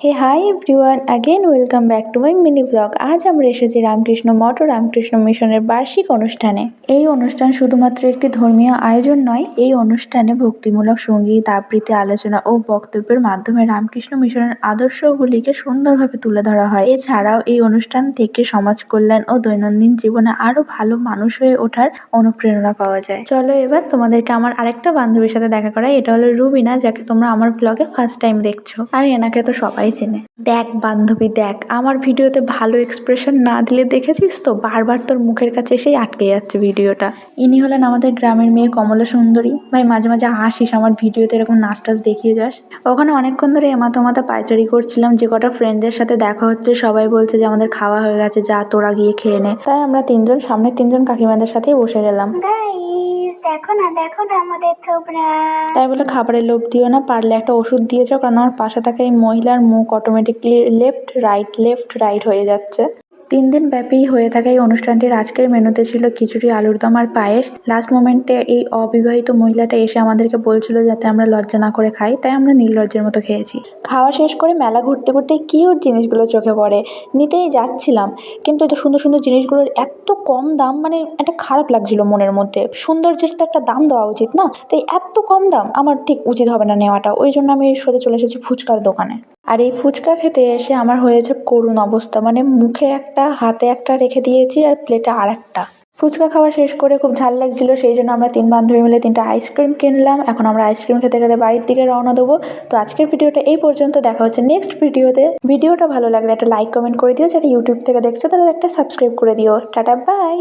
Hey hi everyone, again welcome back to my mini blog. আজ আমরা এসেছি রামকৃষ্ণ মঠ ও রামকৃষ্ণ মিশনের বার্ষিক অনুষ্ঠানে। এই অনুষ্ঠান শুধুমাত্র একটি ধর্মীয় আয়োজন নয়, এই অনুষ্ঠানে ভক্তিমূলক সঙ্গীত, আবৃত্তি, আলোচনা ও বক্তব্যের মাধ্যমে রামকৃষ্ণ মিশনের আদর্শগুলিকে সুন্দরভাবে তুলে ধরা হয়। এছাড়াও এই অনুষ্ঠান থেকে সমাজ কল্যাণ ও দৈনন্দিন জীবনে আরো ভালো মানুষ হয়ে ওঠার অনুপ্রেরণা পাওয়া যায়। চলো এবার তোমাদেরকে আমার আরেকটা বান্ধবীর সাথে দেখা করাই। এটা হলো রুবিনা, যাকে তোমরা আমার ব্লগে ফার্স্ট টাইম দেখছো, আর এনাকে তো সবাই চেনে। দেখ বান্ধবী দেখ, আমার ভিডিওতে ভালো এক্সপ্রেশন না দিলে দেখেছিস তো, বারবার তোর মুখের কাছে এসেই আটকে যাচ্ছে ভিডিওটা। ইনি হলেন আমাদের গ্রামের মেয়ে কমলা সুন্দরী। ভাই মাঝে মাঝে আসিস আমার ভিডিওতে, এরকম নাচ টাচ দেখিয়ে যাস। ওখানে অনেকক্ষণ ধরে এমাথা মাথা পায়চারি করছিলাম, যে কটা ফ্রেন্ডদের সাথে দেখা হচ্ছে সবাই বলছে যে আমাদের খাওয়া হয়ে গেছে, যা তোরা গিয়ে খেয়ে নে। তাই আমরা তিনজন সামনের তিনজন কাকিমাদের সাথেই বসে গেলাম। দেখো না আমাদের থোবরা। তাই বলে খাবারের লোভ দিও না, পারলে একটা ওষুধ দিয়ে যাও, কারণ আমার পাশে থাকা এই মহিলার মুখ অটোমেটিকলি লেফট রাইট হয়ে যাচ্ছে। 3 দিন ব্যাপী হয়ে থাকা এই অনুষ্ঠানটির আজকের মেনুতে ছিল খিচুড়ি, আলুর দম আর পায়েস। লাস্ট মোমেন্টে এই অবিবাহিত মহিলাটা এসে আমাদেরকে বলছিল যাতে আমরা লজ্জা না করে খাই, তাই আমরা নির্লজ্জের মতো খেয়েছি। খাওয়া শেষ করে মেলা ঘুরতে ঘুরতে কিউট জিনিসগুলো চোখে পড়ে, নিতেই যাচ্ছিলাম, কিন্তু এত সুন্দর সুন্দর জিনিসগুলোর এত কম দাম, মানে একটা খারাপ লাগছিল মনের মধ্যে। সৌন্দর্যের তো একটা দাম দেওয়া উচিত না, তাই এত কম দাম আমার ঠিক উচিত হবে না নেওয়াটা। ওই জন্য আমি সোজা চলে এসেছি ফুচকার দোকানে। আর এই ফুচকা খেতে এসে আমার হয়েছে করুণ অবস্থা, মানে মুখে একটা, হাতে একটা রেখে দিয়েছি আর প্লেটে আর একটা। ফুচকা খাওয়া শেষ করে খুব ঝাল লাগছিল, সেই জন্য আমরা 3 বান্ধবী মিলে 3টা আইসক্রিম কিনলাম। এখন আমরা আইসক্রিম খেতে খেতে বাড়ির দিকে রওনা দেবো। তো আজকের ভিডিওটা এই পর্যন্ত, দেখা হচ্ছে নেক্সট ভিডিওতে। ভিডিওটা ভালো লাগলে একটা লাইক কমেন্ট করে দিও, যারা ইউটিউব থেকে দেখছো তারা একটা সাবস্ক্রাইব করে দিও। Tata bye.